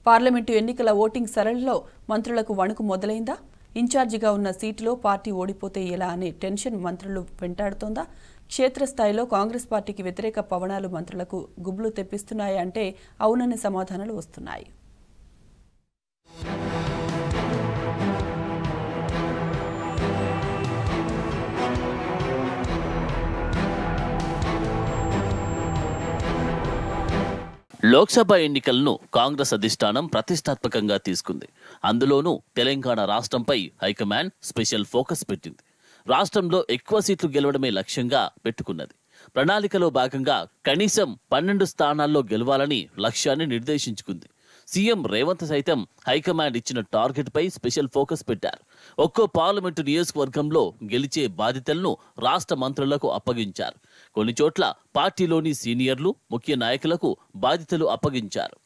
Parliament ఎన్నికల voting సరళిలో మంత్రులకు వణుకు మొదలైందా? ఇన్ఛార్జిగా ఉన్న సీటులో పార్టీ ఓడిపోతే ఎలా అనే టెన్షన్ మంత్రులు వెంటాడుతోందా? క్షేత్రస్థాయిలో కాంగ్రెస్ పార్టీకి వ్యతిరేక పవనాలు మంత్రులకు గుబులు తెప్పిస్తున్నాయంటే అవుననే సమాధానాలు వస్తున్నాయి. లోక్సభ ఎన్నికలను కాంగ్రెస్ అధిష్టానం ప్రతిష్టాత్మకంగా తీసుకుంది. అందులోనూ తెలంగాణ రాష్ట్రంపై హైకమాండ్ స్పెషల్ ఫోకస్ పెట్టింది. రాష్ట్రంలో ఎక్కువ సీట్లు గెలవడమే లక్ష్యంగా పెట్టుకున్నది. ప్రణాళికలో భాగంగా కనీసం 12 స్థానాల్లో గెలవాలని లక్ష్యాన్ని నిర్దేశించుకుంది. సీఎం రేవంత్ సైతం హైకమాండ్ ఇచ్చిన టార్గెట్ పై స్పెషల్ ఫోకస్ పెట్టారు. ఒక్కో పార్లమెంటు నియోజకవర్గంలో గెలిచే బాధ్యతలను రాష్ట్ర మంత్రులకు అప్పగించారు. కొన్ని చోట్ల పార్టీలోని సీనియర్లు, ముఖ్య నాయకులకు బాధ్యతలు అప్పగించారు.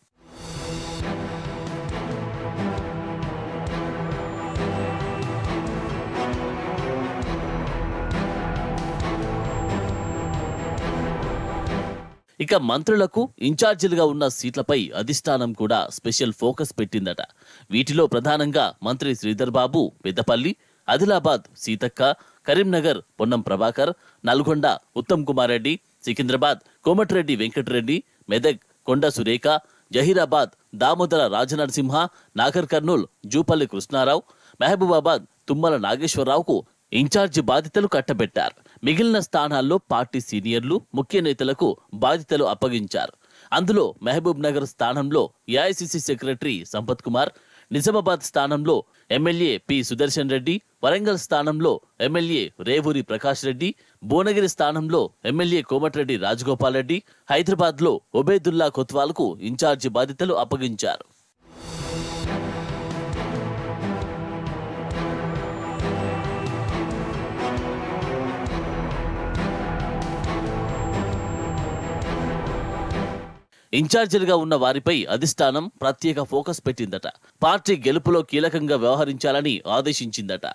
ఇక మంత్రులకు ఇన్ఛార్జీలుగా ఉన్న సీట్లపై అధిష్టానం కూడా స్పెషల్ ఫోకస్ పెట్టిందట. వీటిలో ప్రధానంగా మంత్రి శ్రీధర్ బాబు పెద్దపల్లి, ఆదిలాబాద్ సీతక్క, కరీంనగర్ పొన్నం ప్రభాకర్, నల్గొండ ఉత్తమ్ కుమార్ రెడ్డి, సికింద్రాబాద్ కోమటిరెడ్డి వెంకటరెడ్డి, మెదక్ కొండ సురేఖ, జహీరాబాద్ దామోదర రాజనరసింహ, నాగర్ కర్నూల్ జూపల్లి కృష్ణారావు, మహబూబాబాద్ తుమ్మల నాగేశ్వరరావుకు ఇన్ఛార్జి బాధ్యతలు కట్టబెట్టారు. మిగిలిన స్థానాల్లో పార్టీ సీనియర్లు, ముఖ్య నేతలకు బాధ్యతలు అప్పగించారు. అందులో మహబూబ్ నగర్ స్థానంలో ఏఐసీసీ సెక్రటరీ సంపత్ కుమార్, నిజామాబాద్ స్థానంలో ఎమ్మెల్యే పి సుదర్శన్ రెడ్డి, వరంగల్ స్థానంలో ఎమ్మెల్యే రేవూరి ప్రకాష్ రెడ్డి, భువనగిరి స్థానంలో ఎమ్మెల్యే కోమటిరెడ్డి రాజగోపాల్ రెడ్డి, హైదరాబాద్లో ఒబేదుల్లా కొత్వాల్కు ఇన్ఛార్జి బాధ్యతలు అప్పగించారు. ఇన్ఛార్జీలుగా ఉన్న వారిపై అధిష్టానం ప్రత్యేక ఫోకస్ పెట్టిందట. పార్టీ గెలుపులో కీలకంగా వ్యవహరించాలని ఆదేశించిందట.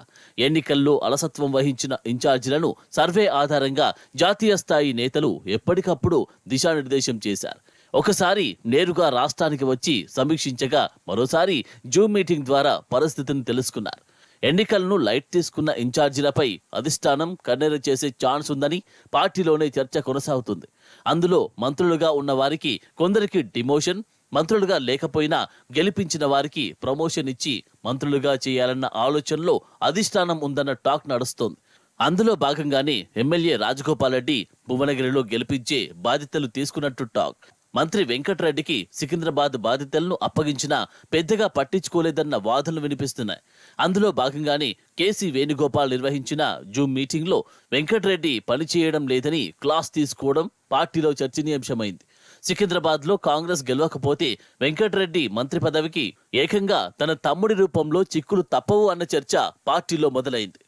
ఎన్నికల్లో అలసత్వం వహించిన ఇన్ఛార్జీలను సర్వే ఆధారంగా జాతీయ స్థాయి నేతలు ఎప్పటికప్పుడు దిశానిర్దేశం చేశారు. ఒకసారి నేరుగా రాష్ట్రానికి వచ్చి సమీక్షించగా మరోసారి జూమ్ మీటింగ్ ద్వారా పరిస్థితిని తెలుసుకున్నారు. ఎన్నికలను లైట్ తీసుకున్న ఇన్ఛార్జీలపై అధిష్టానం కన్నెర చేసే ఛాన్స్ ఉందని పార్టీలోనే చర్చ కొనసాగుతుంది. అందులో మంత్రులుగా ఉన్న వారికి కొందరికి డిమోషన్, మంత్రులుగా లేకపోయినా గెలిపించిన వారికి ప్రమోషన్ ఇచ్చి మంత్రులుగా చేయాలన్న ఆలోచనలో అధిష్టానం ఉందన్న టాక్ నడుస్తోంది. అందులో భాగంగానే ఎమ్మెల్యే రాజగోపాల్ రెడ్డి భువనగిరిలో గెలిపించే బాధ్యతలు తీసుకున్నట్టు టాక్. మంత్రి వెంకటరెడ్డికి సికింద్రాబాద్ బాధ్యతలను అప్పగించినా పెద్దగా పట్టించుకోలేదన్న వాదనలు వినిపిస్తున్నాయి. అందులో భాగంగానే కేసీ వేణుగోపాల్ నిర్వహించిన జూమ్ మీటింగ్లో వెంకటరెడ్డి పనిచేయడం లేదని క్లాస్ తీసుకోవడం పార్టీలో చర్చనీయాంశమైంది. సికింద్రాబాద్లో కాంగ్రెస్ గెలవకపోతే వెంకటరెడ్డి మంత్రి పదవికి ఏకంగా తన తమ్ముడి రూపంలో చిక్కులు తప్పవు అన్న చర్చ పార్టీలో మొదలైంది.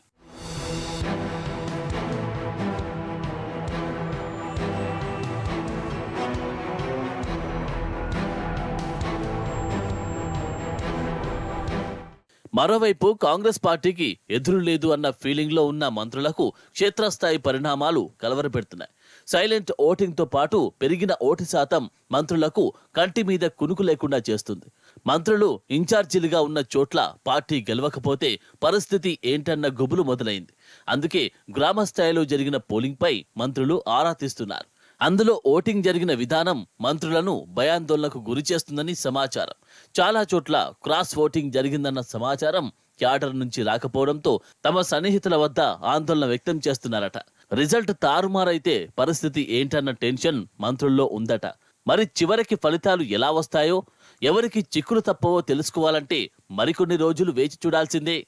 మరోవైపు కాంగ్రెస్ పార్టీకి ఎదురు లేదు అన్న ఫీలింగ్ లో ఉన్న మంత్రులకు క్షేత్రస్థాయి పరిణామాలు కలవరపెడుతున్నాయి. సైలెంట్ ఓటింగ్ తో పాటు పెరిగిన ఓటు శాతం మంత్రులకు కంటి మీద కునుకు లేకుండా చేస్తుంది. మంత్రులు ఇన్ఛార్జీలుగా ఉన్న చోట్ల పార్టీ గెలవకపోతే పరిస్థితి ఏంటన్న గుబులు మొదలైంది. అందుకే గ్రామ స్థాయిలో జరిగిన పోలింగ్ పై మంత్రులు ఆరా తీస్తున్నారు. అందులో ఓటింగ్ జరిగిన విధానం మంత్రులను భయాందోళనకు గురి చేస్తుందని సమాచారం. చాలా చోట్ల క్రాస్ ఓటింగ్ జరిగిందన్న సమాచారం క్యాడర్ నుంచి రాకపోవడంతో తమ సన్నిహితుల వద్ద ఆందోళన వ్యక్తం చేస్తున్నారట. రిజల్ట్ తారుమారైతే పరిస్థితి ఏంటన్న టెన్షన్ మంత్రుల్లో ఉందట. మరి చివరికి ఫలితాలు ఎలా వస్తాయో, ఎవరికి చిక్కులు తప్పవో తెలుసుకోవాలంటే మరికొన్ని రోజులు వేచి చూడాల్సిందే.